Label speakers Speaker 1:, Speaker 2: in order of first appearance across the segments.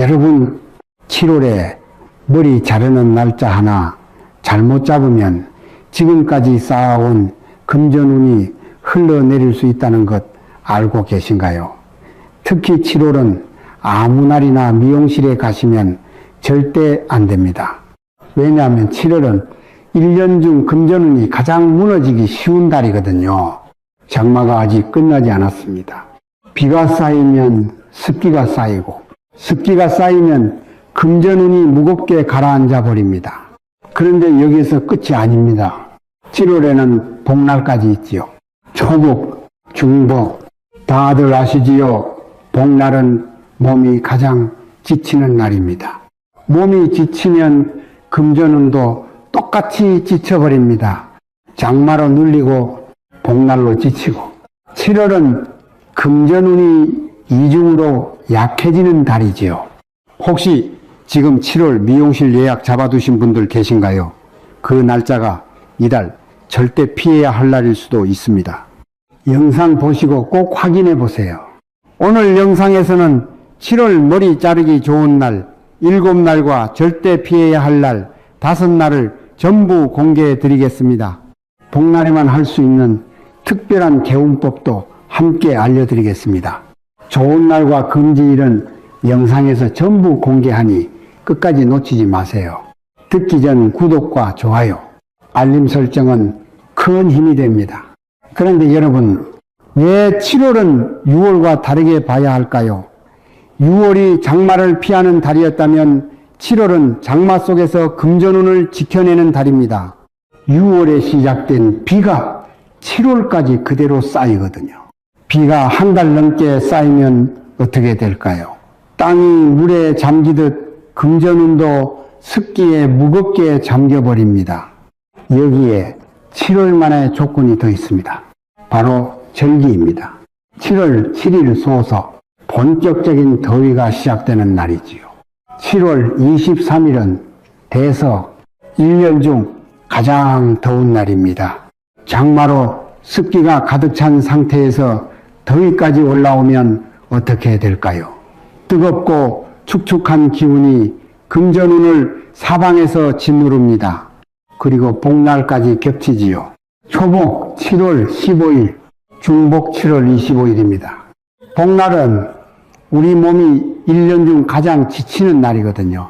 Speaker 1: 여러분 7월에 머리 자르는 날짜 하나 잘못 잡으면 지금까지 쌓아온 금전운이 흘러내릴 수 있다는 것 알고 계신가요? 특히 7월은 아무 날이나 미용실에 가시면 절대 안 됩니다. 왜냐하면 7월은 1년 중 금전운이 가장 무너지기 쉬운 달이거든요. 장마가 아직 끝나지 않았습니다. 비가 쌓이면 습기가 쌓이고 습기가 쌓이면 금전운이 무겁게 가라앉아 버립니다. 그런데 여기서 끝이 아닙니다. 7월에는 복날까지 있지요. 초복, 중복, 다들 아시지요? 복날은 몸이 가장 지치는 날입니다. 몸이 지치면 금전운도 똑같이 지쳐버립니다. 장마로 눌리고 복날로 지치고 7월은 금전운이 이중으로 약해지는 달이지요. 혹시 지금 7월 미용실 예약 잡아두신 분들 계신가요? 그 날짜가 이달 절대 피해야 할 날일 수도 있습니다. 영상 보시고 꼭 확인해 보세요. 오늘 영상에서는 7월 머리 자르기 좋은 날 7날과 절대 피해야 할 날 5날을 전부 공개해 드리겠습니다. 복날에만 할 수 있는 특별한 개운법도 함께 알려드리겠습니다. 좋은 날과 금지일은 영상에서 전부 공개하니 끝까지 놓치지 마세요. 듣기 전 구독과 좋아요, 알림 설정은 큰 힘이 됩니다. 그런데 여러분, 왜 7월은 6월과 다르게 봐야 할까요? 6월이 장마를 피하는 달이었다면 7월은 장마 속에서 금전운을 지켜내는 달입니다. 6월에 시작된 비가 7월까지 그대로 쌓이거든요. 비가 한 달 넘게 쌓이면 어떻게 될까요? 땅이 물에 잠기듯 금전운도 습기에 무겁게 잠겨버립니다. 여기에 7월만의 조건이 더 있습니다. 바로 절기입니다. 7월 7일 소서 본격적인 더위가 시작되는 날이지요. 7월 23일은 대서 1년 중 가장 더운 날입니다. 장마로 습기가 가득 찬 상태에서 더위까지 올라오면 어떻게 될까요? 뜨겁고 축축한 기운이 금전운을 사방에서 짓누릅니다. 그리고 복날까지 겹치지요. 초복 7월 15일, 중복 7월 25일입니다. 복날은 우리 몸이 1년 중 가장 지치는 날이거든요.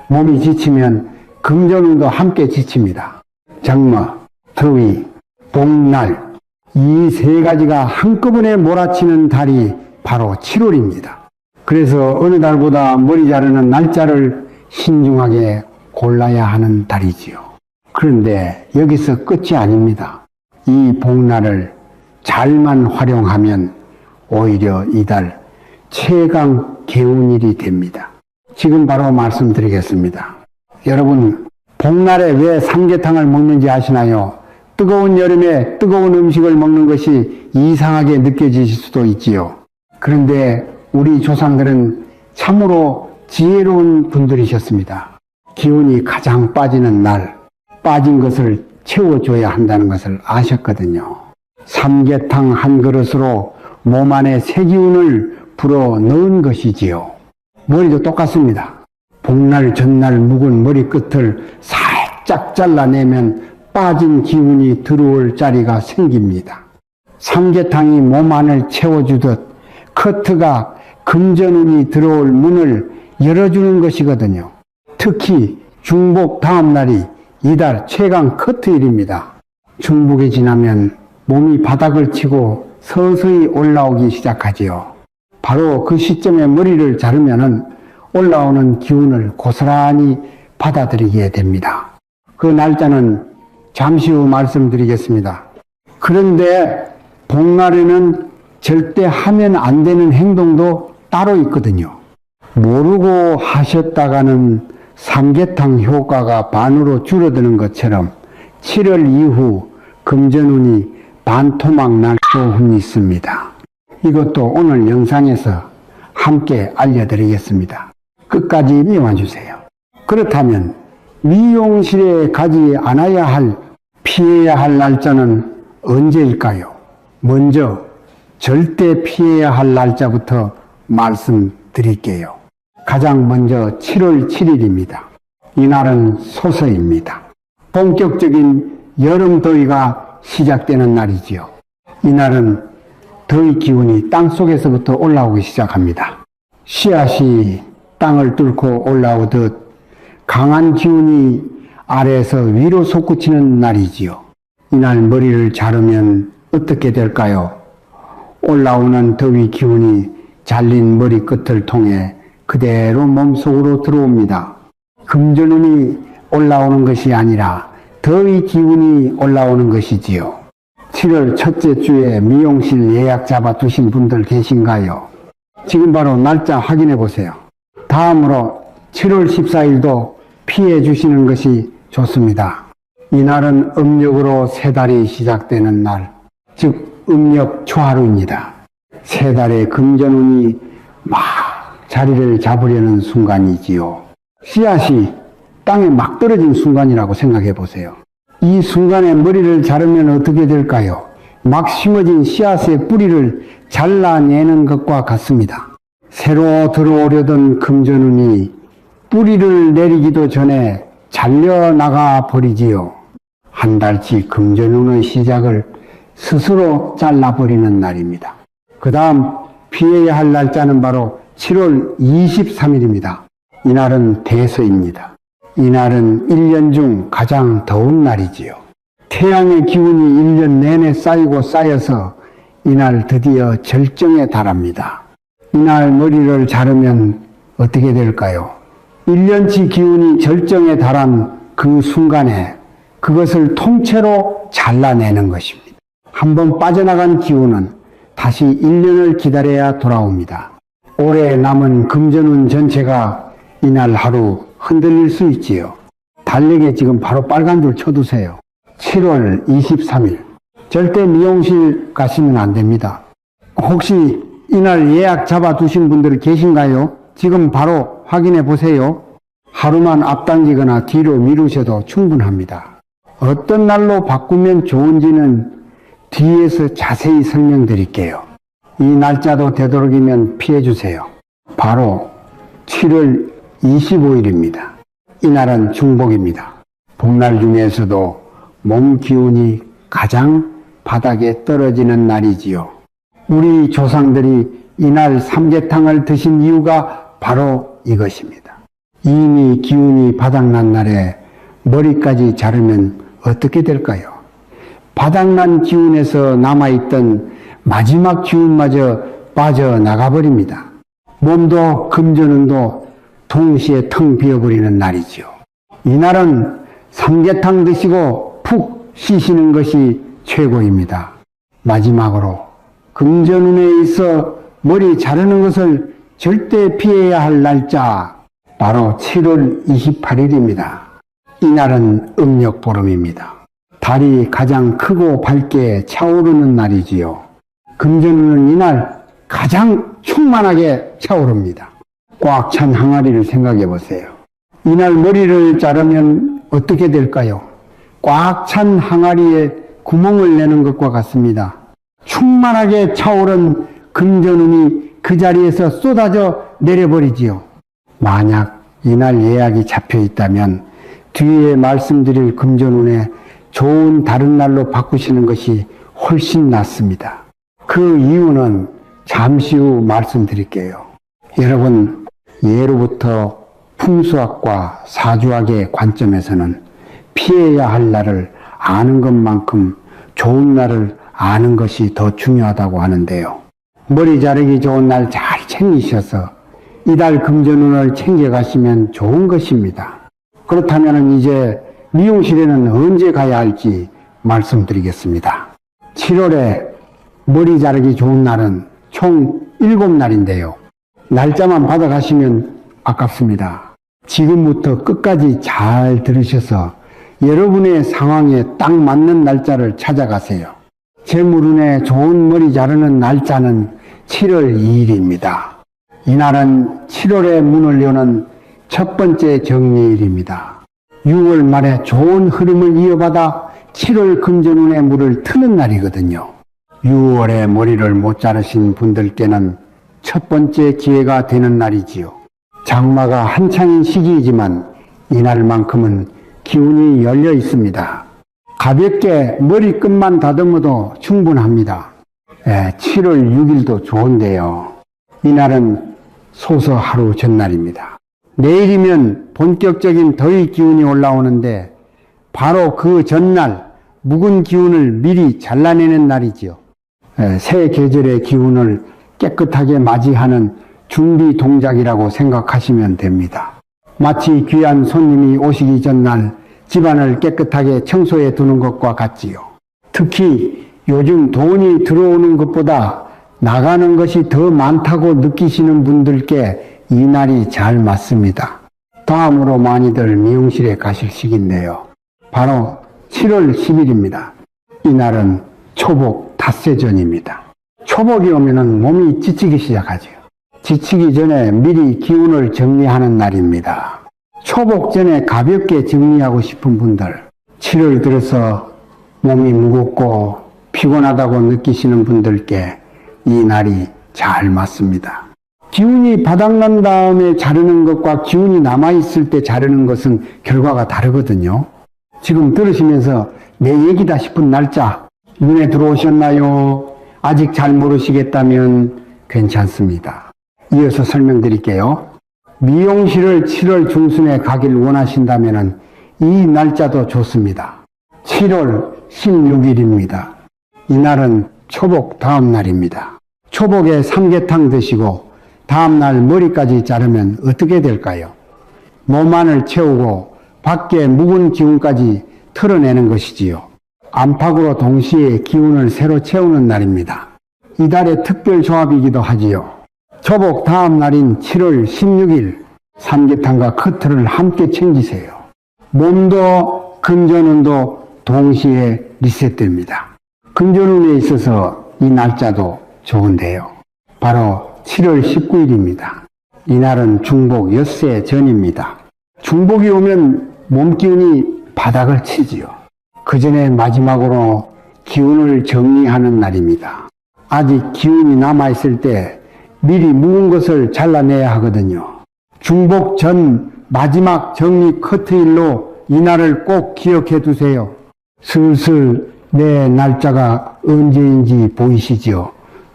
Speaker 1: 몸이 지치면 금전운도 함께 지칩니다. 장마, 더위, 복날 이 세 가지가 한꺼번에 몰아치는 달이 바로 7월입니다. 그래서 어느 달보다 머리 자르는 날짜를 신중하게 골라야 하는 달이지요. 그런데 여기서 끝이 아닙니다. 이 복날을 잘만 활용하면 오히려 이달 최강 개운일이 됩니다. 지금 바로 말씀드리겠습니다. 여러분, 복날에 왜 삼계탕을 먹는지 아시나요? 뜨거운 여름에 뜨거운 음식을 먹는 것이 이상하게 느껴지실 수도 있지요. 그런데 우리 조상들은 참으로 지혜로운 분들이셨습니다. 기운이 가장 빠지는 날, 빠진 것을 채워줘야 한다는 것을 아셨거든요. 삼계탕 한 그릇으로 몸 안에 새 기운을 불어 넣은 것이지요. 머리도 똑같습니다. 복날 전날 묵은 머리끝을 살짝 잘라내면 빠진 기운이 들어올 자리가 생깁니다. 삼계탕이 몸 안을 채워주듯 커트가 금전운이 들어올 문을 열어주는 것이거든요. 특히 중복 다음 날이 이달 최강 커트일입니다. 중복이 지나면 몸이 바닥을 치고 서서히 올라오기 시작하지요. 바로 그 시점에 머리를 자르면은 올라오는 기운을 고스란히 받아들이게 됩니다. 그 날짜는 잠시 후 말씀드리겠습니다. 그런데 복날에는 절대 하면 안 되는 행동도 따로 있거든요. 모르고 하셨다가는 삼계탕 효과가 반으로 줄어드는 것처럼 7월 이후 금전운이 반토막 날 수는 있습니다. 이것도 오늘 영상에서 함께 알려드리겠습니다. 끝까지 미워주세요. 그렇다면 미용실에 가지 않아야 할, 피해야 할 날짜는 언제일까요? 먼저 절대 피해야 할 날짜부터 말씀드릴게요. 가장 먼저 7월 7일입니다. 이날은 소서입니다. 본격적인 여름 더위가 시작되는 날이지요. 이날은 더위 기운이 땅속에서부터 올라오기 시작합니다. 씨앗이 땅을 뚫고 올라오듯 강한 기운이 아래에서 위로 솟구치는 날이지요. 이날 머리를 자르면 어떻게 될까요? 올라오는 더위 기운이 잘린 머리끝을 통해 그대로 몸속으로 들어옵니다. 금전운이 올라오는 것이 아니라 더위 기운이 올라오는 것이지요. 7월 첫째 주에 미용실 예약 잡아 두신 분들 계신가요? 지금 바로 날짜 확인해 보세요. 다음으로 7월 14일도 피해 주시는 것이 좋습니다. 이날은 음력으로 새 달이 시작되는 날, 즉 음력 초하루입니다. 새 달의 금전운이 막 자리를 잡으려는 순간이지요. 씨앗이 땅에 막 떨어진 순간이라고 생각해 보세요. 이 순간에 머리를 자르면 어떻게 될까요? 막 심어진 씨앗의 뿌리를 잘라내는 것과 같습니다. 새로 들어오려던 금전운이 뿌리를 내리기도 전에 잘려나가 버리지요. 한 달치 금전운의 시작을 스스로 잘라버리는 날입니다. 그 다음 피해야 할 날짜는 바로 7월 23일입니다. 이날은 대서입니다. 이날은 1년 중 가장 더운 날이지요. 태양의 기운이 1년 내내 쌓이고 쌓여서 이날 드디어 절정에 달합니다. 이날 머리를 자르면 어떻게 될까요? 1년치 기운이 절정에 달한 그 순간에 그것을 통째로 잘라내는 것입니다. 한번 빠져나간 기운은 다시 1년을 기다려야 돌아옵니다. 올해 남은 금전운 전체가 이날 하루 흔들릴 수 있지요. 달력에 지금 바로 빨간 줄 쳐두세요. 7월 23일. 절대 미용실 가시면 안 됩니다. 혹시 이날 예약 잡아두신 분들 계신가요? 지금 바로 확인해 보세요. 하루만 앞당기거나 뒤로 미루셔도 충분합니다. 어떤 날로 바꾸면 좋은지는 뒤에서 자세히 설명드릴게요. 이 날짜도 되도록이면 피해주세요. 바로 7월 25일입니다. 이날은 중복입니다. 복날 중에서도 몸 기운이 가장 바닥에 떨어지는 날이지요. 우리 조상들이 이날 삼계탕을 드신 이유가 바로 이것입니다. 이미 기운이 바닥난 날에 머리까지 자르면 어떻게 될까요? 바닥난 기운에서 남아있던 마지막 기운마저 빠져나가 버립니다. 몸도 금전운도 동시에 텅 비어버리는 날이지요. 이날은 삼계탕 드시고 푹 쉬시는 것이 최고입니다. 마지막으로 금전운에 있어 머리 자르는 것을 절대 피해야 할 날짜 바로 7월 28일입니다. 이날은 음력보름입니다. 달이 가장 크고 밝게 차오르는 날이지요. 금전운은 이날 가장 충만하게 차오릅니다. 꽉 찬 항아리를 생각해 보세요. 이날 머리를 자르면 어떻게 될까요? 꽉 찬 항아리에 구멍을 내는 것과 같습니다. 충만하게 차오른 금전운이 그 자리에서 쏟아져 내려버리지요. 만약 이날 예약이 잡혀 있다면 뒤에 말씀드릴 금전운에 좋은 다른 날로 바꾸시는 것이 훨씬 낫습니다. 그 이유는 잠시 후 말씀드릴게요. 여러분, 예로부터 풍수학과 사주학의 관점에서는 피해야 할 날을 아는 것만큼 좋은 날을 아는 것이 더 중요하다고 하는데요. 머리 자르기 좋은 날 잘 챙기셔서 이달 금전운을 챙겨가시면 좋은 것입니다. 그렇다면 이제 미용실에는 언제 가야 할지 말씀드리겠습니다. 7월에 머리 자르기 좋은 날은 총 7날인데요. 날짜만 받아가시면 아깝습니다. 지금부터 끝까지 잘 들으셔서 여러분의 상황에 딱 맞는 날짜를 찾아가세요. 재물운에 좋은 머리 자르는 날짜는 7월 2일입니다. 이날은 7월의 문을 여는 첫 번째 정리일입니다. 6월 말에 좋은 흐름을 이어받아 7월 금전운의 물을 트는 날이거든요. 6월에 머리를 못 자르신 분들께는 첫 번째 기회가 되는 날이지요. 장마가 한창인 시기이지만 이날만큼은 기운이 열려 있습니다. 가볍게 머리끝만 다듬어도 충분합니다. 7월 6일도 좋은데요. 이날은 소서 하루 전날입니다. 내일이면 본격적인 더위 기운이 올라오는데 바로 그 전날 묵은 기운을 미리 잘라내는 날이지요. 새 계절의 기운을 깨끗하게 맞이하는 준비 동작이라고 생각하시면 됩니다. 마치 귀한 손님이 오시기 전날 집안을 깨끗하게 청소해 두는 것과 같지요. 특히 요즘 돈이 들어오는 것보다 나가는 것이 더 많다고 느끼시는 분들께 이 날이 잘 맞습니다. 다음으로 많이들 미용실에 가실 시기인데요. 바로 7월 10일입니다. 이날은 초복 닷새전입니다. 초복이 오면은 몸이 지치기 시작하죠. 지치기 전에 미리 기운을 정리하는 날입니다. 초복 전에 가볍게 정리하고 싶은 분들, 7월 들어서 몸이 무겁고 피곤하다고 느끼시는 분들께 이 날이 잘 맞습니다. 기운이 바닥난 다음에 자르는 것과 기운이 남아있을 때 자르는 것은 결과가 다르거든요. 지금 들으시면서 내 얘기다 싶은 날짜 눈에 들어오셨나요? 아직 잘 모르시겠다면 괜찮습니다. 이어서 설명드릴게요. 미용실을 7월 중순에 가길 원하신다면 이 날짜도 좋습니다. 7월 16일입니다. 이날은 초복 다음 날입니다. 초복에 삼계탕 드시고 다음날 머리까지 자르면 어떻게 될까요? 몸 안을 채우고 밖에 묵은 기운까지 털어내는 것이지요. 안팎으로 동시에 기운을 새로 채우는 날입니다. 이달의 특별 조합이기도 하지요. 초복 다음 날인 7월 16일 삼계탕과 커트를 함께 챙기세요. 몸도 금전운도 동시에 리셋됩니다. 금전운에 있어서 이 날짜도 좋은데요. 바로 7월 19일입니다. 이날은 중복 엿새 전입니다. 중복이 오면 몸기운이 바닥을 치지요. 그 전에 마지막으로 기운을 정리하는 날입니다. 아직 기운이 남아있을 때 미리 묵은 것을 잘라내야 하거든요. 중복 전 마지막 정리 커트일로 이날을 꼭 기억해 두세요. 슬슬 내 날짜가 언제인지 보이시지요?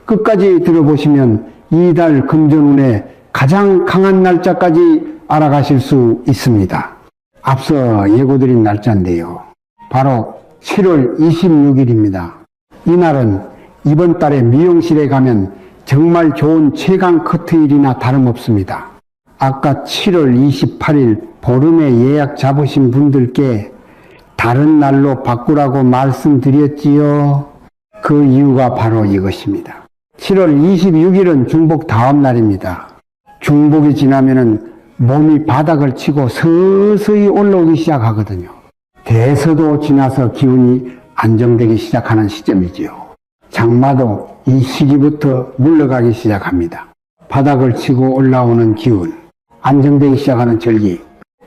Speaker 1: 끝까지 들어보시면 이달 금전운의 가장 강한 날짜까지 알아가실 수 있습니다. 앞서 예고드린 날짜인데요. 바로 7월 26일입니다. 이날은 이번 달에 미용실에 가면 정말 좋은 최강 커트일이나 다름없습니다. 아까 7월 28일 보름에 예약 잡으신 분들께 다른 날로 바꾸라고 말씀드렸지요. 그 이유가 바로 이것입니다. 7월 26일은 중복 다음 날입니다. 중복이 지나면은 몸이 바닥을 치고 서서히 올라오기 시작하거든요. 대서도 지나서 기운이 안정되기 시작하는 시점이지요. 장마도 이 시기부터 물러가기 시작합니다. 바닥을 치고 올라오는 기운, 안정되기 시작하는 절기,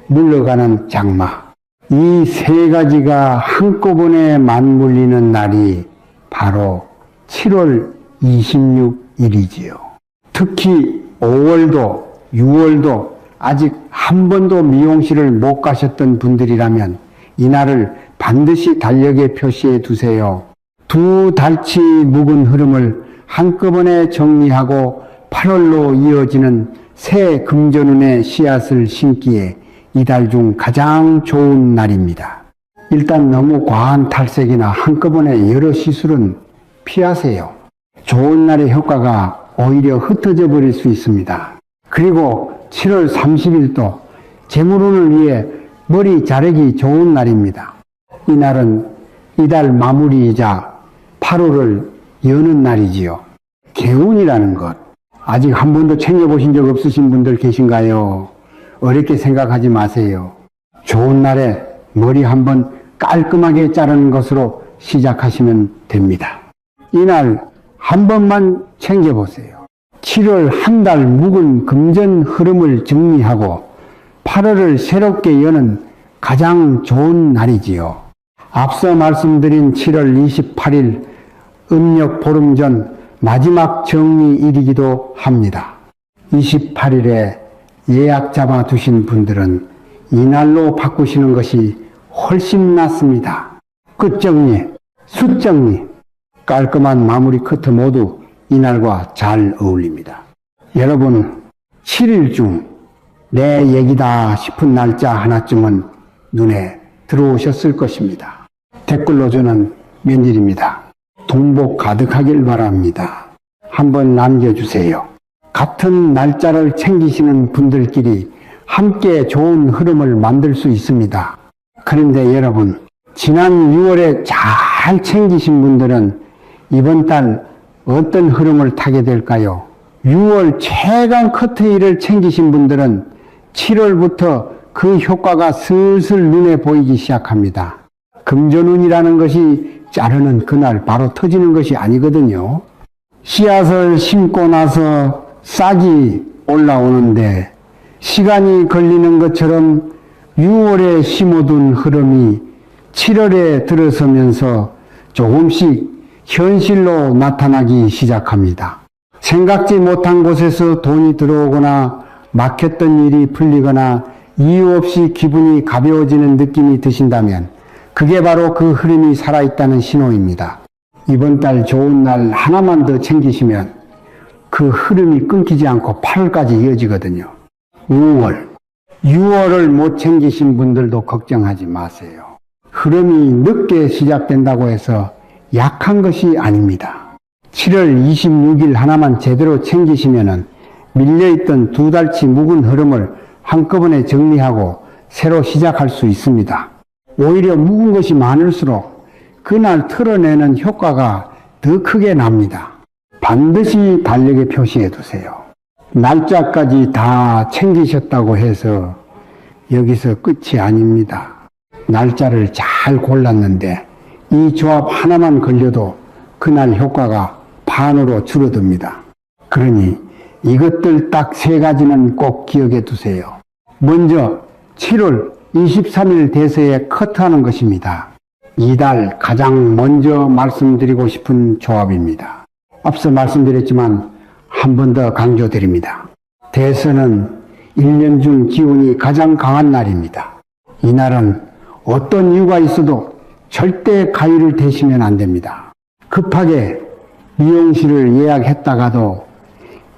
Speaker 1: 물러가는 장마. 이 세 가지가 한꺼번에 맞물리는 날이 바로 7월 26일이지요. 특히 5월도 6월도 아직 한 번도 미용실을 못 가셨던 분들이라면 이날을 반드시 달력에 표시해 두세요. 두 달치 묵은 흐름을 한꺼번에 정리하고 8월로 이어지는 새 금전운의 씨앗을 심기에 이달 중 가장 좋은 날입니다. 일단 너무 과한 탈색이나 한꺼번에 여러 시술은 피하세요. 좋은 날의 효과가 오히려 흩어져 버릴 수 있습니다. 그리고 7월 30일도 재물운을 위해 머리 자르기 좋은 날입니다. 이날은 이달 마무리이자 8월을 여는 날이지요. 개운이라는 것, 아직 한 번도 챙겨보신 적 없으신 분들 계신가요? 어렵게 생각하지 마세요. 좋은 날에 머리 한번 깔끔하게 자르는 것으로 시작하시면 됩니다. 이날 한 번만 챙겨보세요. 7월 한 달 묵은 금전 흐름을 정리하고 8월을 새롭게 여는 가장 좋은 날이지요. 앞서 말씀드린 7월 28일 음력 보름 전 마지막 정리일이기도 합니다. 28일에 예약 잡아 두신 분들은 이날로 바꾸시는 것이 훨씬 낫습니다. 끝정리, 숫정리, 깔끔한 마무리 커트 모두 이날과 잘 어울립니다. 여러분, 7일 중 내 얘기다 싶은 날짜 하나쯤은 눈에 들어오셨을 것입니다. 댓글로 주는 며느리입니다. 동복 가득하길 바랍니다. 한번 남겨주세요. 같은 날짜를 챙기시는 분들끼리 함께 좋은 흐름을 만들 수 있습니다. 그런데 여러분, 지난 6월에 잘 챙기신 분들은 이번 달 어떤 흐름을 타게 될까요? 6월 최강 커트일을 챙기신 분들은 7월부터 그 효과가 슬슬 눈에 보이기 시작합니다. 금전운이라는 것이 자르는 그날 바로 터지는 것이 아니거든요. 씨앗을 심고 나서 싹이 올라오는데 시간이 걸리는 것처럼 6월에 심어둔 흐름이 7월에 들어서면서 조금씩 현실로 나타나기 시작합니다. 생각지 못한 곳에서 돈이 들어오거나 막혔던 일이 풀리거나 이유 없이 기분이 가벼워지는 느낌이 드신다면 그게 바로 그 흐름이 살아있다는 신호입니다. 이번 달 좋은 날 하나만 더 챙기시면 그 흐름이 끊기지 않고 8월까지 이어지거든요. 6월을 못 챙기신 분들도 걱정하지 마세요. 흐름이 늦게 시작된다고 해서 약한 것이 아닙니다. 7월 26일 하나만 제대로 챙기시면은 밀려있던 2달치 묵은 흐름을 한꺼번에 정리하고 새로 시작할 수 있습니다. 오히려 묵은 것이 많을수록 그날 털어내는 효과가 더 크게 납니다. 반드시 달력에 표시해 두세요. 날짜까지 다 챙기셨다고 해서 여기서 끝이 아닙니다. 날짜를 잘 골랐는데 이 조합 하나만 걸려도 그날 효과가 반으로 줄어듭니다. 그러니 이것들 딱 3가지는 꼭 기억해 두세요. 먼저 7월 23일 대서에 커트하는 것입니다. 이달 가장 먼저 말씀드리고 싶은 조합입니다. 앞서 말씀드렸지만 한 번 더 강조드립니다. 대서는 1년 중 기운이 가장 강한 날입니다. 이날은 어떤 이유가 있어도 절대 가위를 대시면 안 됩니다. 급하게 미용실을 예약했다가도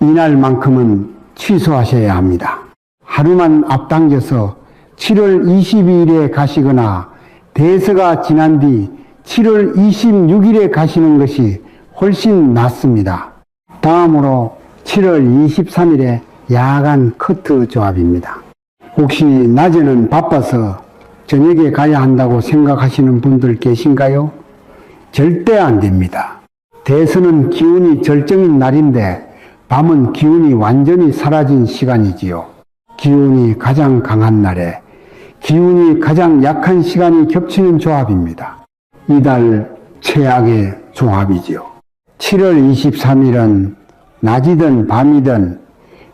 Speaker 1: 이날만큼은 취소하셔야 합니다. 하루만 앞당겨서 7월 22일에 가시거나 대서가 지난 뒤 7월 26일에 가시는 것이 훨씬 낫습니다. 다음으로 7월 23일에 야간 커트 조합입니다. 혹시 낮에는 바빠서 저녁에 가야 한다고 생각하시는 분들 계신가요? 절대 안 됩니다. 대서는 기운이 절정인 날인데 밤은 기운이 완전히 사라진 시간이지요. 기운이 가장 강한 날에 기운이 가장 약한 시간이 겹치는 조합입니다. 이달 최악의 조합이지요. 7월 23일은 낮이든 밤이든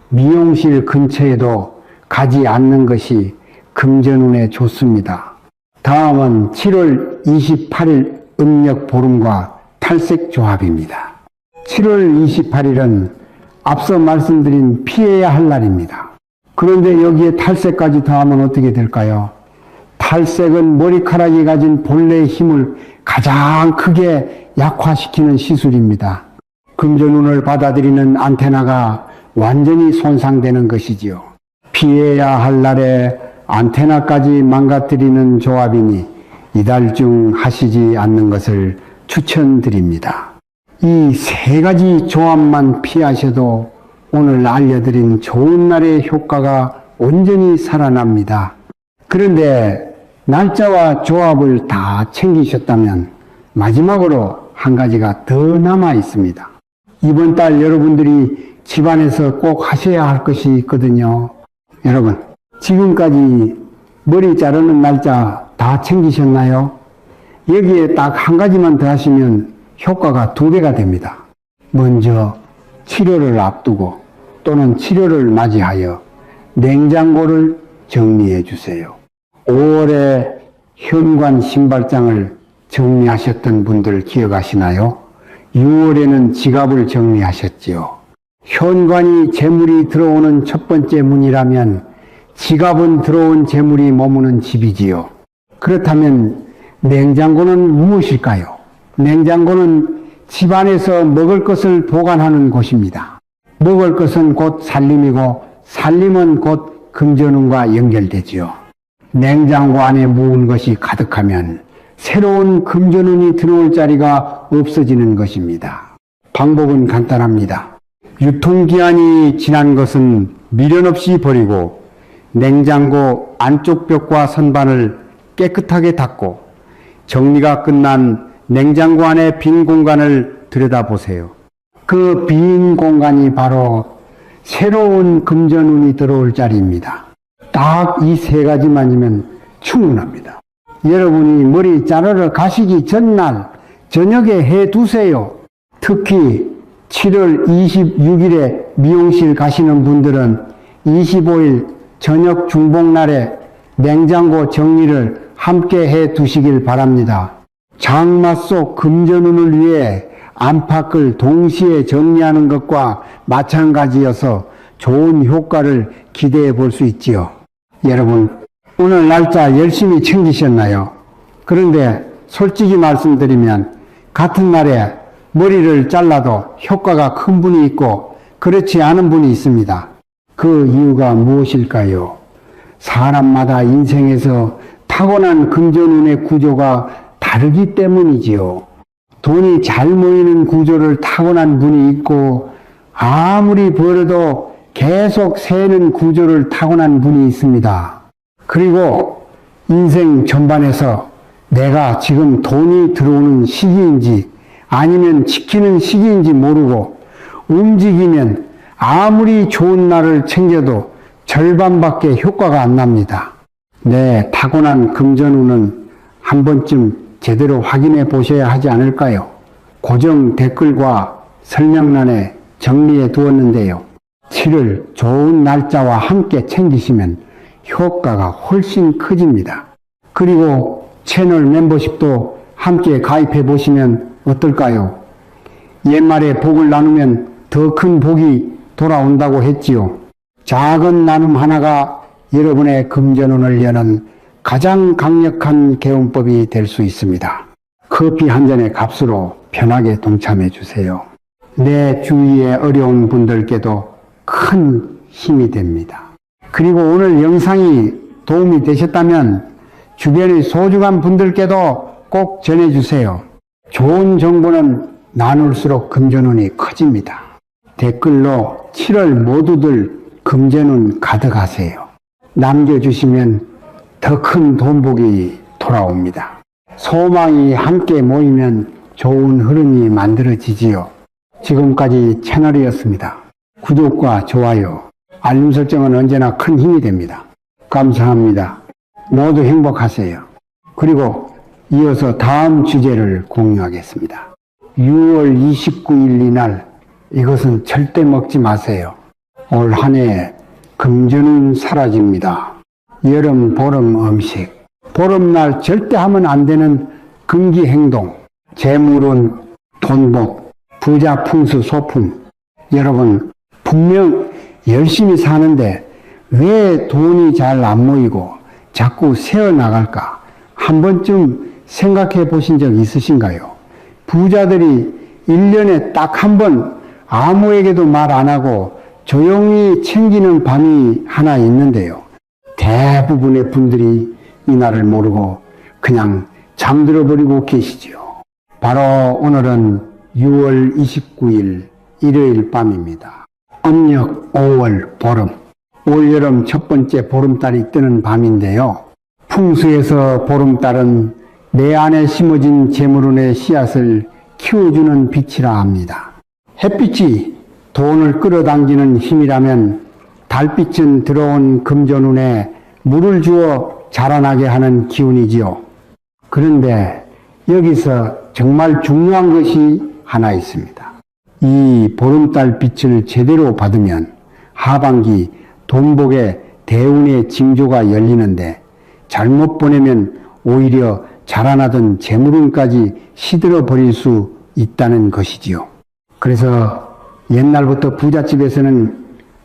Speaker 1: 미용실 근처에도 가지 않는 것이 금전운에 좋습니다. 다음은 7월 28일 음력 보름과 탈색 조합입니다. 7월 28일은 앞서 말씀드린 피해야 할 날입니다. 그런데 여기에 탈색까지 더하면 어떻게 될까요? 탈색은 머리카락이 가진 본래의 힘을 가장 크게 약화시키는 시술입니다. 금전운을 받아들이는 안테나가 완전히 손상되는 것이지요. 피해야 할 날에 안테나까지 망가뜨리는 조합이니 이달 중 하시지 않는 것을 추천드립니다. 이 3가지 조합만 피하셔도 오늘 알려드린 좋은 날의 효과가 온전히 살아납니다. 그런데 날짜와 조합을 다 챙기셨다면 마지막으로 한 가지가 더 남아 있습니다. 이번 달 여러분들이 집안에서 꼭 하셔야 할 것이 있거든요. 여러분, 지금까지 머리 자르는 날짜 다 챙기셨나요? 여기에 딱 한 가지만 더 하시면 효과가 2배가 됩니다. 먼저 치료를 앞두고 또는 치료를 맞이하여 냉장고를 정리해 주세요. 5월에 현관 신발장을 정리하셨던 분들 기억하시나요? 6월에는 지갑을 정리하셨지요. 현관이 재물이 들어오는 첫 번째 문이라면 지갑은 들어온 재물이 머무는 집이지요. 그렇다면 냉장고는 무엇일까요? 냉장고는 집안에서 먹을 것을 보관하는 곳입니다. 먹을 것은 곧 살림이고 살림은 곧 금전운과 연결되지요. 냉장고 안에 묵은 것이 가득하면 새로운 금전운이 들어올 자리가 없어지는 것입니다. 방법은 간단합니다. 유통기한이 지난 것은 미련 없이 버리고 냉장고 안쪽 벽과 선반을 깨끗하게 닦고 정리가 끝난 냉장고 안의 빈 공간을 들여다보세요. 그 빈 공간이 바로 새로운 금전운이 들어올 자리입니다. 딱 이 세 가지만이면 충분합니다. 여러분이 머리 자르러 가시기 전날 저녁에 해두세요. 특히 7월 26일에 미용실 가시는 분들은 25일 저녁 중복날에 냉장고 정리를 함께 해 두시길 바랍니다. 장마 속 금전운을 위해 안팎을 동시에 정리하는 것과 마찬가지여서 좋은 효과를 기대해 볼 수 있지요. 여러분, 오늘 날짜 열심히 챙기셨나요? 그런데 솔직히 말씀드리면 같은 날에 머리를 잘라도 효과가 큰 분이 있고 그렇지 않은 분이 있습니다. 그 이유가 무엇일까요? 사람마다 인생에서 타고난 금전운의 구조가 다르기 때문이지요. 돈이 잘 모이는 구조를 타고난 분이 있고 아무리 벌어도 계속 새는 구조를 타고난 분이 있습니다. 그리고 인생 전반에서 내가 지금 돈이 들어오는 시기인지 아니면 지키는 시기인지 모르고 움직이면 아무리 좋은 날을 챙겨도 절반밖에 효과가 안 납니다. 내 타고난 금전운은 한 번쯤 제대로 확인해 보셔야 하지 않을까요? 고정 댓글과 설명란에 정리해 두었는데요. 7월 좋은 날짜와 함께 챙기시면 효과가 훨씬 커집니다. 그리고 채널 멤버십도 함께 가입해 보시면 어떨까요? 옛말에 복을 나누면 더 큰 복이 돌아온다고 했지요. 작은 나눔 하나가 여러분의 금전운을 여는 가장 강력한 개운법이 될 수 있습니다. 커피 한 잔의 값으로 편하게 동참해 주세요. 내 주위에 어려운 분들께도 큰 힘이 됩니다. 그리고 오늘 영상이 도움이 되셨다면 주변의 소중한 분들께도 꼭 전해주세요. 좋은 정보는 나눌수록 금전운이 커집니다. 댓글로 7월 모두들 금전운 가득하세요. 남겨주시면 더 큰 돈복이 돌아옵니다. 소망이 함께 모이면 좋은 흐름이 만들어지지요. 지금까지 채널이었습니다. 구독과 좋아요, 알림 설정은 언제나 큰 힘이 됩니다. 감사합니다. 모두 행복하세요. 그리고 이어서 다음 주제를 공유하겠습니다. 6월 29일 이날 이것은 절대 먹지 마세요. 올 한 해 금전은 사라집니다. 여름 보름 음식, 보름날 절대 하면 안 되는 금기 행동, 재물운, 돈복, 부자 풍수 소품. 여러분 분명 열심히 사는데 왜 돈이 잘 안 모이고 자꾸 새어나갈까? 한 번쯤 생각해 보신 적 있으신가요? 부자들이 1년에 딱 한 번 아무에게도 말 안 하고 조용히 챙기는 밤이 하나 있는데요. 대부분의 분들이 이날을 모르고 그냥 잠들어 버리고 계시지요. 바로 오늘은 6월 29일 일요일 밤입니다. âm력 5월 보름, 올여름 첫 번째 보름달이 뜨는 밤인데요. 풍수에서 보름달은 내 안에 심어진 재물운의 씨앗을 키워주는 빛이라 합니다. 햇빛이 돈을 끌어당기는 힘이라면 달빛은 들어온 금전운에 물을 주어 자라나게 하는 기운이지요. 그런데 여기서 정말 중요한 것이 하나 있습니다. 이 보름달 빛을 제대로 받으면 하반기 돈복의 대운의 징조가 열리는데 잘못 보내면 오히려 자라나던 재물운까지 시들어 버릴 수 있다는 것이지요. 그래서 옛날부터 부잣집에서는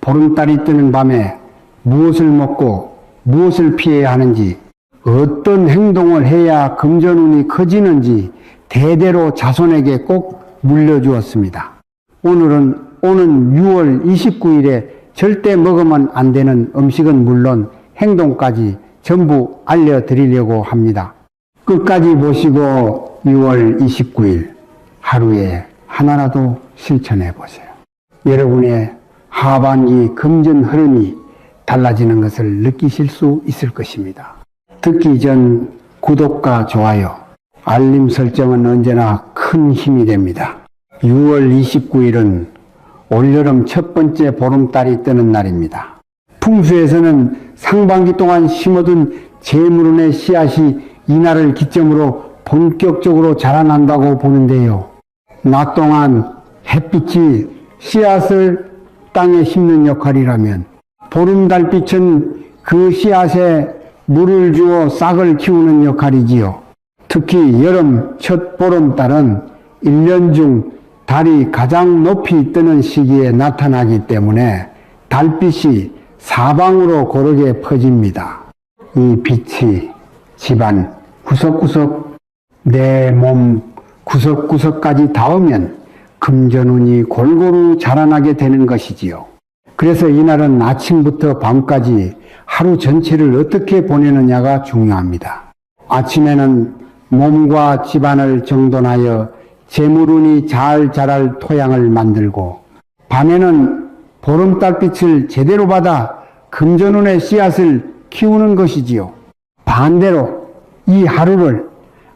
Speaker 1: 보름달이 뜨는 밤에 무엇을 먹고 무엇을 피해야 하는지, 어떤 행동을 해야 금전운이 커지는지 대대로 자손에게 꼭 물려주었습니다. 오늘은 오는 6월 29일에 절대 먹으면 안 되는 음식은 물론 행동까지 전부 알려드리려고 합니다. 끝까지 보시고 6월 29일 하루에 하나라도 실천해 보세요. 여러분의 하반기 금전 흐름이 달라지는 것을 느끼실 수 있을 것입니다. 듣기 전 구독과 좋아요, 알림 설정은 언제나 큰 힘이 됩니다. 6월 29일은 올여름 첫 번째 보름달이 뜨는 날입니다. 풍수에서는 상반기 동안 심어둔 재물운의 씨앗이 이날을 기점으로 본격적으로 자라난다고 보는데요. 낮 동안 햇빛이 씨앗을 땅에 심는 역할이라면 보름달빛은 그 씨앗에 물을 주어 싹을 키우는 역할이지요. 특히 여름 첫 보름달은 1년 중 달이 가장 높이 뜨는 시기에 나타나기 때문에 달빛이 사방으로 고르게 퍼집니다. 이 빛이 집안 구석구석, 내 몸 구석구석까지 닿으면 금전운이 골고루 자라나게 되는 것이지요. 그래서 이날은 아침부터 밤까지 하루 전체를 어떻게 보내느냐가 중요합니다. 아침에는 몸과 집안을 정돈하여 재물운이 잘 자랄 토양을 만들고, 밤에는 보름달빛을 제대로 받아 금전운의 씨앗을 키우는 것이지요. 반대로 이 하루를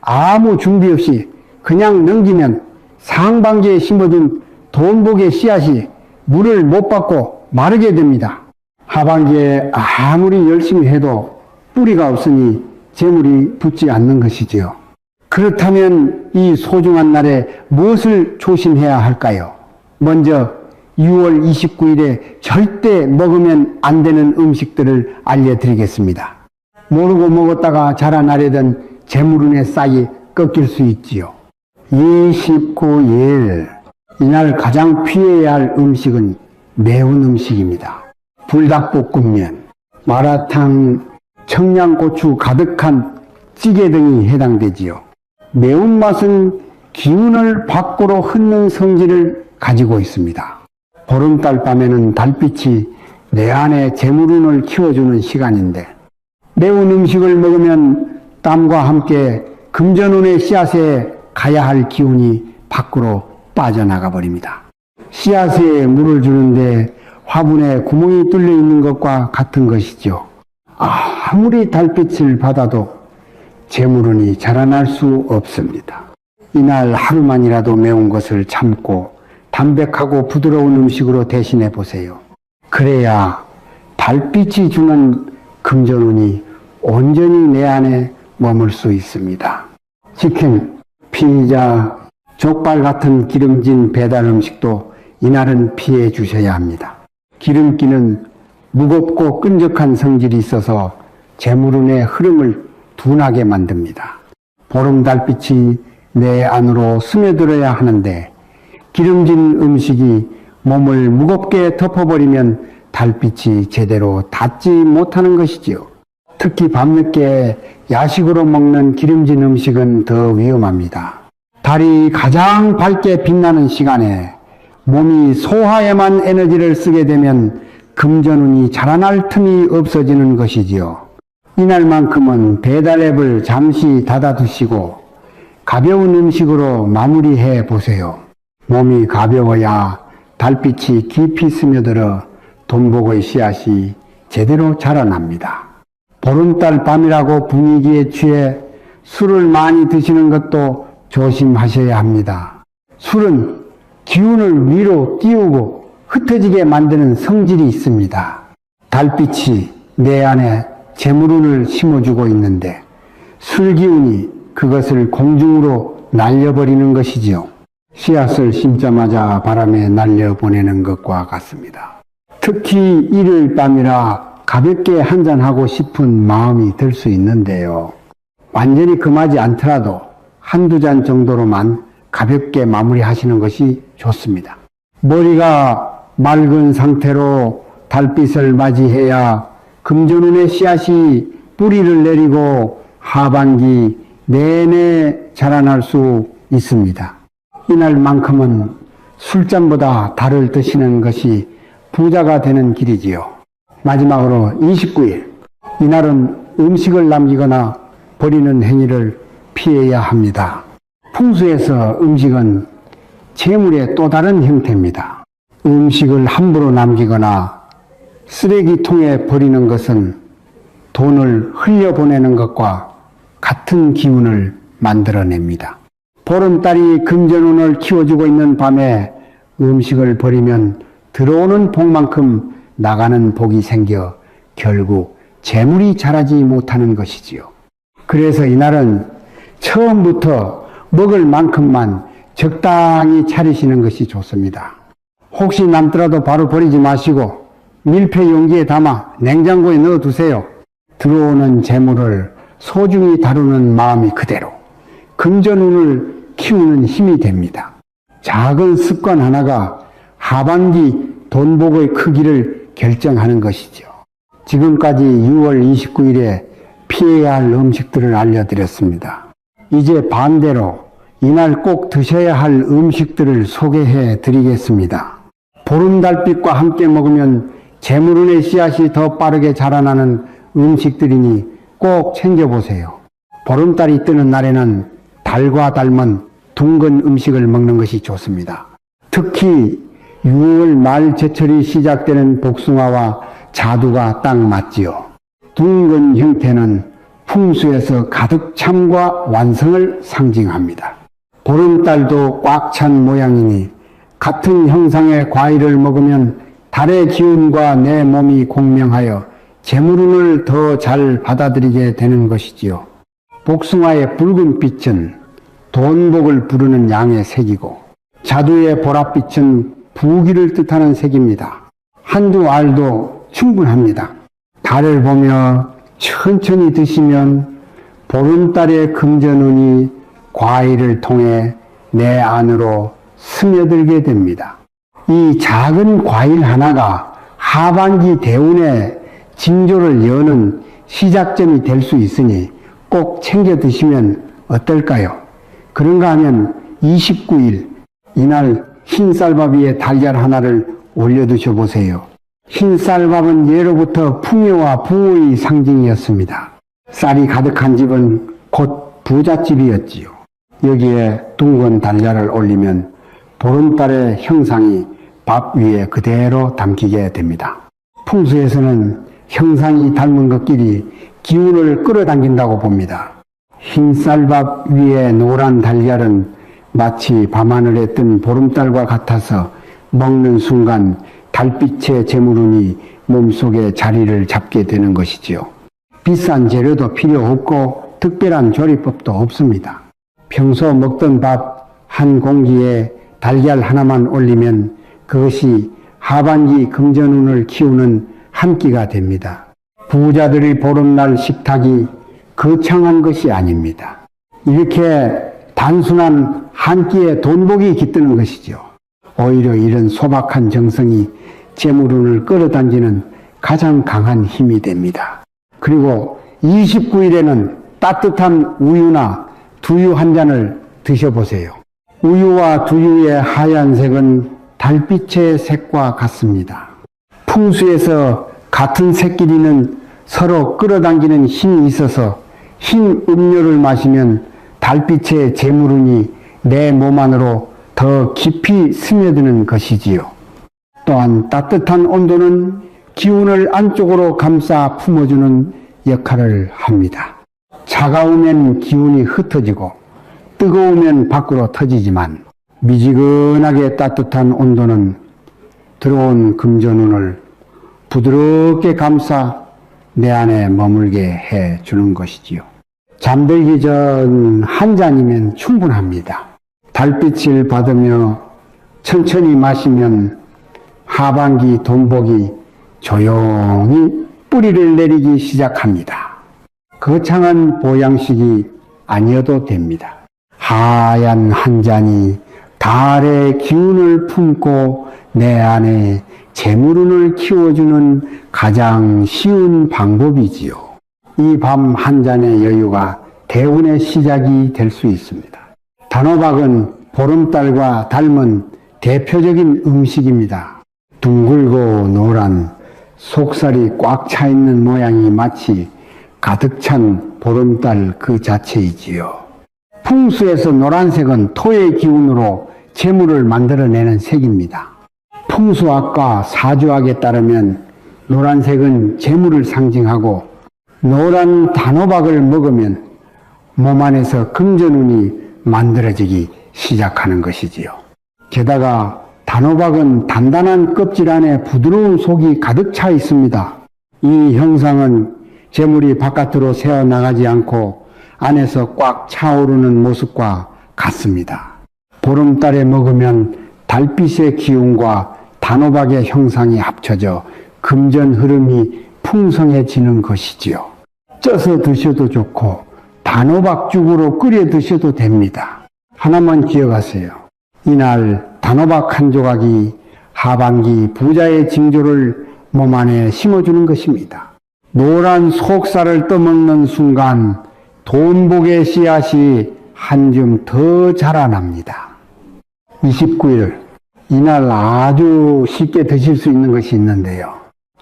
Speaker 1: 아무 준비 없이 그냥 넘기면 상반기에 심어둔 돈복의 씨앗이 물을 못 받고 마르게 됩니다. 하반기에 아무리 열심히 해도 뿌리가 없으니 재물이 붙지 않는 것이지요. 그렇다면 이 소중한 날에 무엇을 조심해야 할까요? 먼저 6월 29일에 절대 먹으면 안 되는 음식들을 알려드리겠습니다. 모르고 먹었다가 자라나려던 재물운의 싹이 꺾일 수 있지요. 29일, 이날 가장 피해야 할 음식은 매운 음식입니다. 불닭볶음면, 마라탕, 청양고추 가득한 찌개 등이 해당되지요. 매운맛은 기운을 밖으로 흩는 성질을 가지고 있습니다. 보름달 밤에는 달빛이 내 안에 재물운을 키워주는 시간인데, 매운 음식을 먹으면 땀과 함께 금전운의 씨앗에 가야 할 기운이 밖으로 빠져나가 버립니다. 씨앗에 물을 주는데 화분에 구멍이 뚫려 있는 것과 같은 것이죠. 아무리 달빛을 받아도 재물운이 자라날 수 없습니다. 이날 하루만이라도 매운 것을 참고 담백하고 부드러운 음식으로 대신해 보세요. 그래야 달빛이 주는 금전운이 온전히 내 안에 머물 수 있습니다. 치킨, 피자, 족발 같은 기름진 배달 음식도 이날은 피해 주셔야 합니다. 기름기는 무겁고 끈적한 성질이 있어서 재물운의 흐름을 둔하게 만듭니다. 보름달빛이 내 안으로 스며들어야 하는데 기름진 음식이 몸을 무겁게 덮어버리면 달빛이 제대로 닿지 못하는 것이지요. 특히 밤늦게 야식으로 먹는 기름진 음식은 더 위험합니다. 달이 가장 밝게 빛나는 시간에 몸이 소화에만 에너지를 쓰게 되면 금전운이 자라날 틈이 없어지는 것이지요. 이날만큼은 배달앱을 잠시 닫아두시고 가벼운 음식으로 마무리해 보세요. 몸이 가벼워야 달빛이 깊이 스며들어 돈복의 씨앗이 제대로 자라납니다. 보름달 밤이라고 분위기에 취해 술을 많이 드시는 것도 조심하셔야 합니다. 술은 기운을 위로 띄우고 흩어지게 만드는 성질이 있습니다. 달빛이 내 안에 재물운을 심어주고 있는데 술기운이 그것을 공중으로 날려버리는 것이지요. 씨앗을 심자마자 바람에 날려보내는 것과 같습니다. 특히 일요일 밤이라 가볍게 한잔하고 싶은 마음이 들 수 있는데요. 완전히 금하지 않더라도 한두 잔 정도로만 가볍게 마무리하시는 것이 좋습니다. 머리가 맑은 상태로 달빛을 맞이해야 금전운의 씨앗이 뿌리를 내리고 하반기 내내 자라날 수 있습니다. 이날만큼은 술잔보다 달을 드시는 것이 부자가 되는 길이지요. 마지막으로 29일, 이날은 음식을 남기거나 버리는 행위를 피해야 합니다. 풍수에서 음식은 재물의 또 다른 형태입니다. 음식을 함부로 남기거나 쓰레기통에 버리는 것은 돈을 흘려보내는 것과 같은 기운을 만들어냅니다. 보름달이 금전운을 키워주고 있는 밤에 음식을 버리면 들어오는 복만큼 나가는 복이 생겨 결국 재물이 자라지 못하는 것이지요. 그래서 이날은 처음부터 먹을 만큼만 적당히 차리시는 것이 좋습니다. 혹시 남더라도 바로 버리지 마시고 밀폐 용기에 담아 냉장고에 넣어두세요. 들어오는 재물을 소중히 다루는 마음이 그대로 금전운을 키우는 힘이 됩니다. 작은 습관 하나가 하반기 돈복의 크기를 결정하는 것이죠. 지금까지 6월 29일에 피해야 할 음식들을 알려드렸습니다. 이제 반대로 이날 꼭 드셔야 할 음식들을 소개해 드리겠습니다. 보름달빛과 함께 먹으면 재물운의 씨앗이 더 빠르게 자라나는 음식들이니 꼭 챙겨보세요. 보름달이 뜨는 날에는 달과 닮은 둥근 음식을 먹는 것이 좋습니다. 특히 6월 말 제철이 시작되는 복숭아와 자두가 딱 맞지요. 둥근 형태는 풍수에서 가득 참과 완성을 상징합니다. 보름달도 꽉 찬 모양이니 같은 형상의 과일을 먹으면 달의 기운과 내 몸이 공명하여 재물운을 더 잘 받아들이게 되는 것이지요. 복숭아의 붉은 빛은 돈복을 부르는 양의 색이고 자두의 보랏빛은 부귀를 뜻하는 색입니다. 한두 알도 충분합니다. 달을 보며 천천히 드시면 보름달의 금전운이 과일을 통해 내 안으로 스며들게 됩니다. 이 작은 과일 하나가 하반기 대운의 징조를 여는 시작점이 될 수 있으니 꼭 챙겨 드시면 어떨까요? 그런가 하면 29일 이날 흰쌀밥 위에 달걀 하나를 올려 드셔 보세요. 흰쌀밥은 예로부터 풍요와 부의 상징이었습니다. 쌀이 가득한 집은 곧 부잣집이었지요. 여기에 둥근 달걀을 올리면 보름달의 형상이 밥 위에 그대로 담기게 됩니다. 풍수에서는 형상이 닮은 것끼리 기운을 끌어당긴다고 봅니다. 흰쌀밥 위에 노란 달걀은 마치 밤하늘에 뜬 보름달과 같아서 먹는 순간 달빛의 재물운이 몸속에 자리를 잡게 되는 것이지요. 비싼 재료도 필요 없고 특별한 조리법도 없습니다. 평소 먹던 밥 한 공기에 달걀 하나만 올리면 그것이 하반기 금전운을 키우는 한 끼가 됩니다. 부자들의 보름날 식탁이 거창한 것이 아닙니다. 이렇게 단순한 한 끼에 돈복이 깃드는 것이죠. 오히려 이런 소박한 정성이 재물운을 끌어당기는 가장 강한 힘이 됩니다. 그리고 29일에는 따뜻한 우유나 두유 한 잔을 드셔보세요. 우유와 두유의 하얀색은 달빛의 색과 같습니다. 풍수에서 같은 색끼리는 서로 끌어당기는 힘이 있어서 흰 음료를 마시면 달빛의 재물운이 내 몸 안으로 더 깊이 스며드는 것이지요. 또한 따뜻한 온도는 기운을 안쪽으로 감싸 품어주는 역할을 합니다. 차가우면 기운이 흩어지고 뜨거우면 밖으로 터지지만 미지근하게 따뜻한 온도는 들어온 금전운을 부드럽게 감싸 내 안에 머물게 해주는 것이지요. 잠들기 전 한 잔이면 충분합니다. 달빛을 받으며 천천히 마시면 하반기 돈복이 조용히 뿌리를 내리기 시작합니다. 거창한 보양식이 아니어도 됩니다. 하얀 한 잔이 달의 기운을 품고 내 안에 재물운을 키워주는 가장 쉬운 방법이지요. 이 밤 한 잔의 여유가 대운의 시작이 될 수 있습니다. 단호박은 보름달과 닮은 대표적인 음식입니다. 둥글고 노란 속살이 꽉 차 있는 모양이 마치 가득 찬 보름달 그 자체이지요. 풍수에서 노란색은 토의 기운으로 재물을 만들어내는 색입니다. 풍수학과 사주학에 따르면 노란색은 재물을 상징하고 노란 단호박을 먹으면 몸 안에서 금전운이 만들어지기 시작하는 것이지요. 게다가 단호박은 단단한 껍질 안에 부드러운 속이 가득 차 있습니다. 이 형상은 재물이 바깥으로 새어나가지 않고 안에서 꽉 차오르는 모습과 같습니다. 보름달에 먹으면 달빛의 기운과 단호박의 형상이 합쳐져 금전 흐름이 풍성해지는 것이지요. 쪄서 드셔도 좋고 단호박죽으로 끓여 드셔도 됩니다. 하나만 기억하세요. 이날 단호박 한 조각이 하반기 부자의 징조를 몸 안에 심어주는 것입니다. 노란 속살을 떠먹는 순간 돈복의 씨앗이 한 줌 더 자라납니다. 29일, 이날 아주 쉽게 드실 수 있는 것이 있는데요.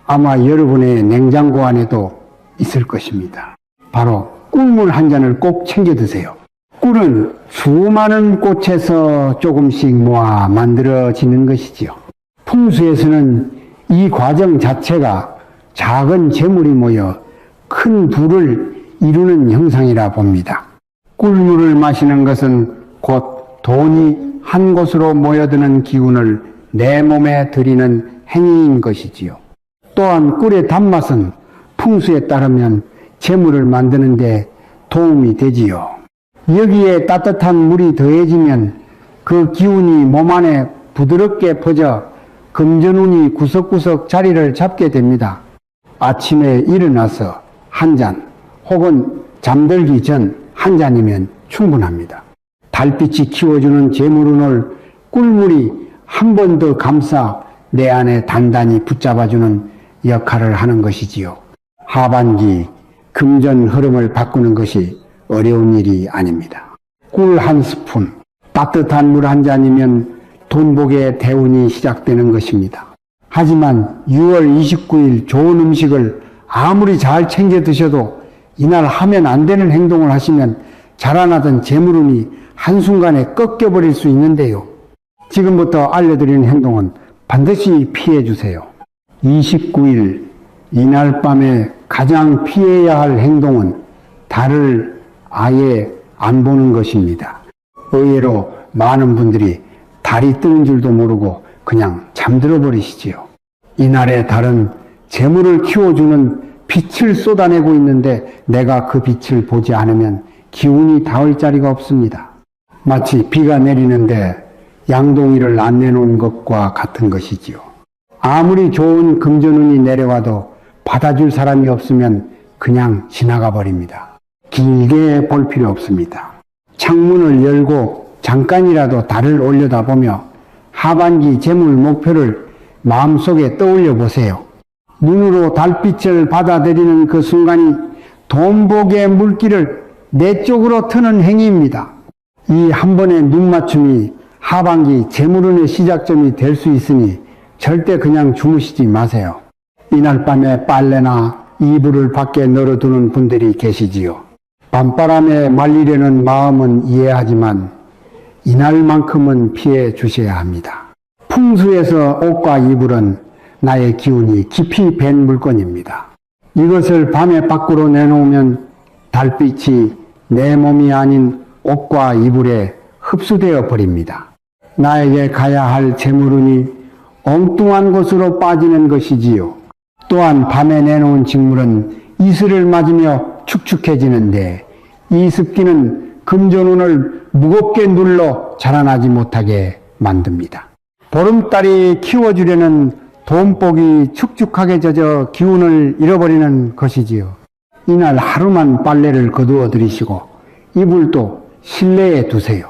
Speaker 1: 아마 여러분의 냉장고 안에도 있을 것입니다. 바로 꿀물 한 잔을 꼭 챙겨 드세요. 꿀은 수많은 꽃에서 조금씩 모아 만들어지는 것이지요. 풍수에서는 이 과정 자체가 작은 재물이 모여 큰 부를 이루는 형상이라 봅니다. 꿀물을 마시는 것은 곧 돈이 한 곳으로 모여드는 기운을 내 몸에 들이는 행위인 것이지요. 또한 꿀의 단맛은 풍수에 따르면 재물을 만드는 데 도움이 되지요. 여기에 따뜻한 물이 더해지면 그 기운이 몸 안에 부드럽게 퍼져 금전운이 구석구석 자리를 잡게 됩니다. 아침에 일어나서 한 잔 혹은 잠들기 전 한 잔이면 충분합니다. 달빛이 키워주는 재물운을 꿀물이 한 번 더 감싸 내 안에 단단히 붙잡아주는 역할을 하는 것이지요. 하반기 금전 흐름을 바꾸는 것이 어려운 일이 아닙니다. 꿀 한 스푼, 따뜻한 물 한 잔이면 돈복의 대운이 시작되는 것입니다. 하지만 6월 29일 좋은 음식을 아무리 잘 챙겨 드셔도 이날 하면 안 되는 행동을 하시면 자라나던 재물운이 한순간에 꺾여버릴 수 있는데요. 지금부터 알려드리는 행동은 반드시 피해 주세요. 29일 이날 밤에 가장 피해야 할 행동은 달을 아예 안 보는 것입니다. 의외로 많은 분들이 달이 뜨는 줄도 모르고 그냥 잠들어 버리시지요. 이날의 달은 재물을 키워주는 빛을 쏟아내고 있는데 내가 그 빛을 보지 않으면 기운이 닿을 자리가 없습니다. 마치 비가 내리는데 양동이를 안 내놓은 것과 같은 것이지요. 아무리 좋은 금전운이 내려와도 받아줄 사람이 없으면 그냥 지나가 버립니다. 길게 볼 필요 없습니다. 창문을 열고 잠깐이라도 달을 올려다보며 하반기 재물 목표를 마음속에 떠올려 보세요. 눈으로 달빛을 받아들이는 그 순간이 돈복의 물길을 내 쪽으로 트는 행위입니다. 이 한 번의 눈맞춤이 하반기 재물운의 시작점이 될 수 있으니 절대 그냥 주무시지 마세요. 이날 밤에 빨래나 이불을 밖에 널어두는 분들이 계시지요. 밤바람에 말리려는 마음은 이해하지만 이날만큼은 피해 주셔야 합니다. 풍수에서 옷과 이불은 나의 기운이 깊이 밴 물건입니다. 이것을 밤에 밖으로 내놓으면 달빛이 내 몸이 아닌 옷과 이불에 흡수되어 버립니다. 나에게 가야 할 재물운이 엉뚱한 곳으로 빠지는 것이지요. 또한 밤에 내놓은 직물은 이슬을 맞으며 축축해지는데 이 습기는 금전운을 무겁게 눌러 자라나지 못하게 만듭니다. 보름달이 키워주려는 돈복이 축축하게 젖어 기운을 잃어버리는 것이지요. 이날 하루만 빨래를 거두어 들이시고 이불도 실내에 두세요.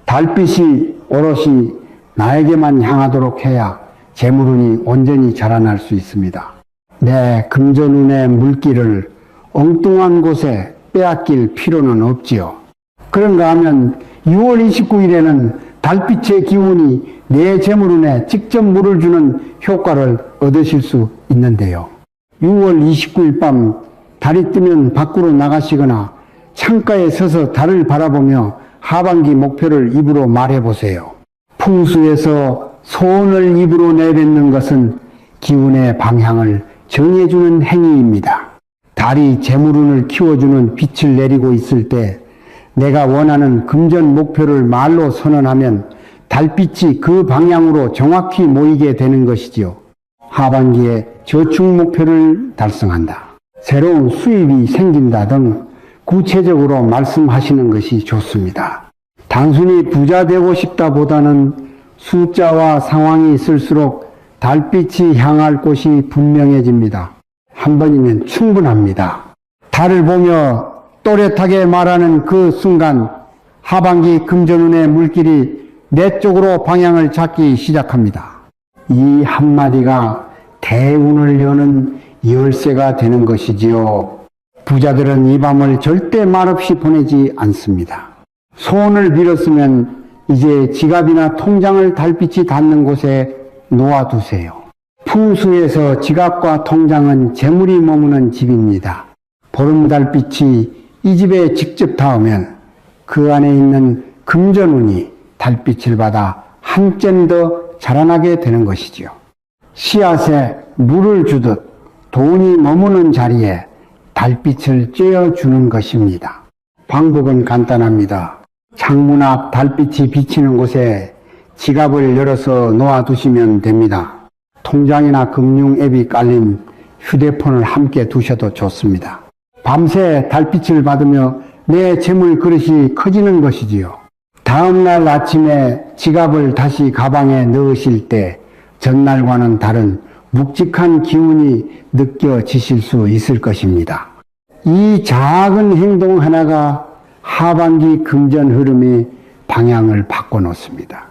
Speaker 1: 달빛이 오롯이 나에게만 향하도록 해야 재물운이 온전히 자라날 수 있습니다. 내 금전운의 물기를 엉뚱한 곳에 빼앗길 필요는 없지요. 그런가 하면 6월 29일에는 달빛의 기운이 내 재물운에 직접 물을 주는 효과를 얻으실 수 있는데요. 6월 29일 밤 달이 뜨면 밖으로 나가시거나 창가에 서서 달을 바라보며 하반기 목표를 입으로 말해보세요. 풍수에서 소원을 입으로 내뱉는 것은 기운의 방향을 정해주는 행위입니다. 달이 재물운을 키워주는 빛을 내리고 있을 때 내가 원하는 금전 목표를 말로 선언하면 달빛이 그 방향으로 정확히 모이게 되는 것이지요. 하반기에 저축 목표를 달성한다, 새로운 수입이 생긴다 등 구체적으로 말씀하시는 것이 좋습니다. 단순히 부자 되고 싶다 보다는 숫자와 상황이 있을수록 달빛이 향할 곳이 분명해집니다. 한 번이면 충분합니다. 달을 보며 또렷하게 말하는 그 순간 하반기 금전운의 물길이 내 쪽으로 방향을 잡기 시작합니다. 이 한마디가 대운을 여는 열쇠가 되는 것이지요. 부자들은 이 밤을 절대 말없이 보내지 않습니다. 소원을 빌었으면 이제 지갑이나 통장을 달빛이 닿는 곳에 놓아두세요. 풍수에서 지갑과 통장은 재물이 머무는 집입니다. 보름달빛이 이 집에 직접 닿으면 그 안에 있는 금전운이 달빛을 받아 한점 더 자라나게 되는 것이지요. 씨앗에 물을 주듯 돈이 머무는 자리에 달빛을 쬐어주는 것입니다. 방법은 간단합니다. 창문 앞 달빛이 비치는 곳에 지갑을 열어서 놓아두시면 됩니다. 통장이나 금융 앱이 깔린 휴대폰을 함께 두셔도 좋습니다. 밤새 달빛을 받으며 내 재물 그릇이 커지는 것이지요. 다음날 아침에 지갑을 다시 가방에 넣으실 때 전날과는 다른 묵직한 기운이 느껴지실 수 있을 것입니다. 이 작은 행동 하나가 하반기 금전 흐름의 방향을 바꿔놓습니다.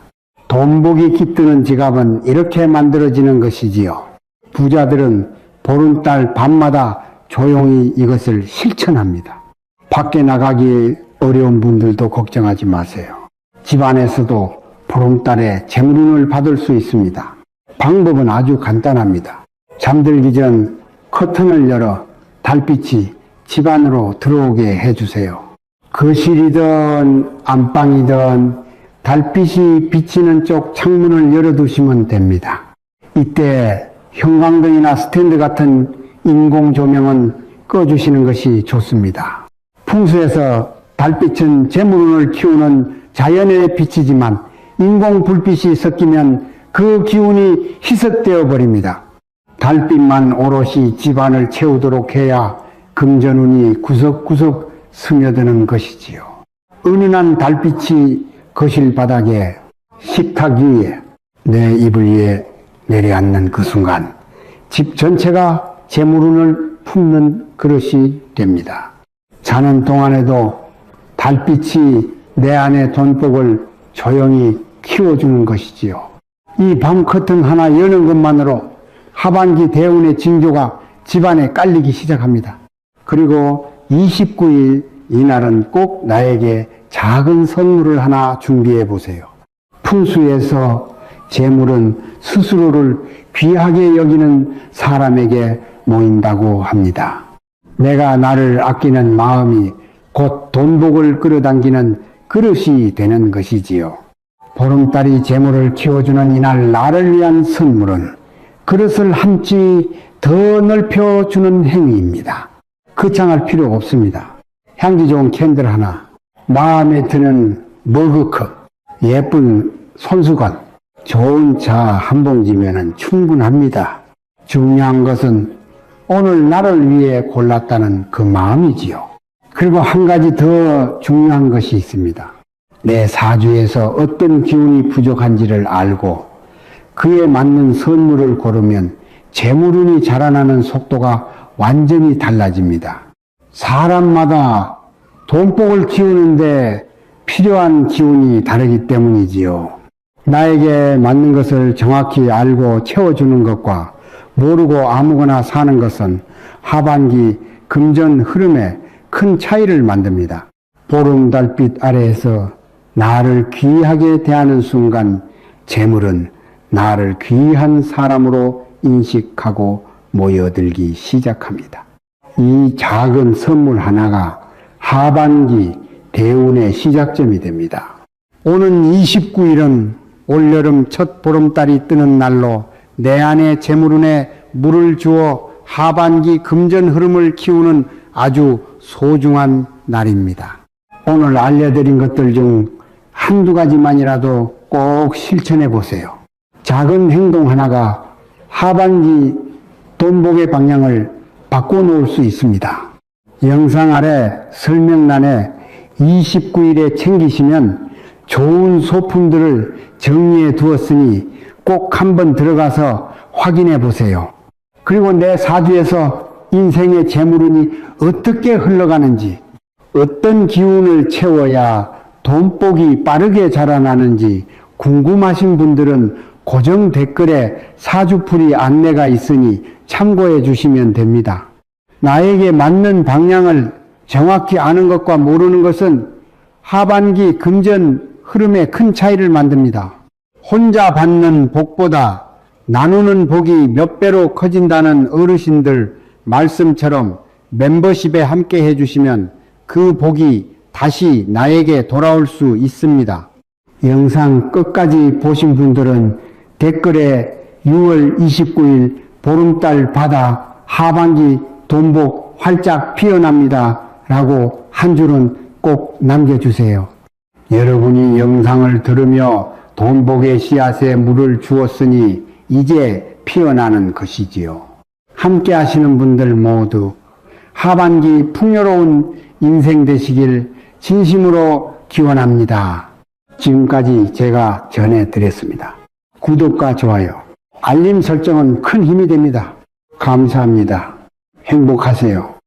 Speaker 1: 돈복이 깃드는 지갑은 이렇게 만들어지는 것이지요. 부자들은 보름달 밤마다 조용히 이것을 실천합니다. 밖에 나가기 어려운 분들도 걱정하지 마세요. 집안에서도 보름달에 재물운을 받을 수 있습니다. 방법은 아주 간단합니다. 잠들기 전 커튼을 열어 달빛이 집 안으로 들어오게 해주세요. 거실이든 안방이든 달빛이 비치는 쪽 창문을 열어두시면 됩니다. 이때 형광등이나 스탠드 같은 인공 조명은 꺼주시는 것이 좋습니다. 풍수에서 달빛은 재물운을 키우는 자연의 빛이지만 인공 불빛이 섞이면 그 기운이 희석되어 버립니다. 달빛만 오롯이 집안을 채우도록 해야 금전운이 구석구석 스며드는 것이지요. 은은한 달빛이 거실 바닥에, 식탁 위에, 내 이불 위에 내려앉는 그 순간 집 전체가 재물운을 품는 그릇이 됩니다. 자는 동안에도 달빛이 내 안의 돈복을 조용히 키워주는 것이지요. 이 밤 커튼 하나 여는 것만으로 하반기 대운의 징조가 집안에 깔리기 시작합니다. 그리고 29일 이날은 꼭 나에게 작은 선물을 하나 준비해 보세요. 풍수에서 재물은 스스로를 귀하게 여기는 사람에게 모인다고 합니다. 내가 나를 아끼는 마음이 곧 돈복을 끌어당기는 그릇이 되는 것이지요. 보름달이 재물을 키워주는 이날 나를 위한 선물은 그릇을 한 찌 더 넓혀주는 행위입니다. 거창할 필요 없습니다. 향기 좋은 캔들 하나, 마음에 드는 머그컵, 예쁜 손수건, 좋은 차 한 봉지면 충분합니다. 중요한 것은 오늘 나를 위해 골랐다는 그 마음이지요. 그리고 한 가지 더 중요한 것이 있습니다. 내 사주에서 어떤 기운이 부족한지를 알고 그에 맞는 선물을 고르면 재물운이 자라나는 속도가 완전히 달라집니다. 사람마다 돈복을 키우는데 필요한 기운이 다르기 때문이지요. 나에게 맞는 것을 정확히 알고 채워주는 것과 모르고 아무거나 사는 것은 하반기 금전 흐름에 큰 차이를 만듭니다. 보름달빛 아래에서 나를 귀하게 대하는 순간 재물은 나를 귀한 사람으로 인식하고 모여들기 시작합니다. 이 작은 선물 하나가 하반기 대운의 시작점이 됩니다. 오는 29일은 올여름 첫 보름달이 뜨는 날로 내 안의 재물운에 물을 주어 하반기 금전 흐름을 키우는 아주 소중한 날입니다. 오늘 알려드린 것들 중 한두 가지만이라도 꼭 실천해 보세요. 작은 행동 하나가 하반기 돈복의 방향을 바꿔놓을 수 있습니다. 영상 아래 설명란에 29일에 챙기시면 좋은 소품들을 정리해 두었으니 꼭 한번 들어가서 확인해 보세요. 그리고 내 사주에서 인생의 재물운이 어떻게 흘러가는지, 어떤 기운을 채워야 돈복이 빠르게 자라나는지 궁금하신 분들은 고정 댓글에 사주풀이 안내가 있으니 참고해 주시면 됩니다. 나에게 맞는 방향을 정확히 아는 것과 모르는 것은 하반기 금전 흐름에 큰 차이를 만듭니다. 혼자 받는 복보다 나누는 복이 몇 배로 커진다는 어르신들 말씀처럼 멤버십에 함께 해주시면 그 복이 다시 나에게 돌아올 수 있습니다. 영상 끝까지 보신 분들은 댓글에 6월 29일 보름달 바다 하반기 돈복 활짝 피어납니다 라고 한 줄은 꼭 남겨주세요. 여러분이 영상을 들으며 돈복의 씨앗에 물을 주었으니 이제 피어나는 것이지요. 함께 하시는 분들 모두 하반기 풍요로운 인생 되시길 진심으로 기원합니다. 지금까지 제가 전해드렸습니다. 구독과 좋아요, 알림 설정은 큰 힘이 됩니다. 감사합니다. 행복하세요.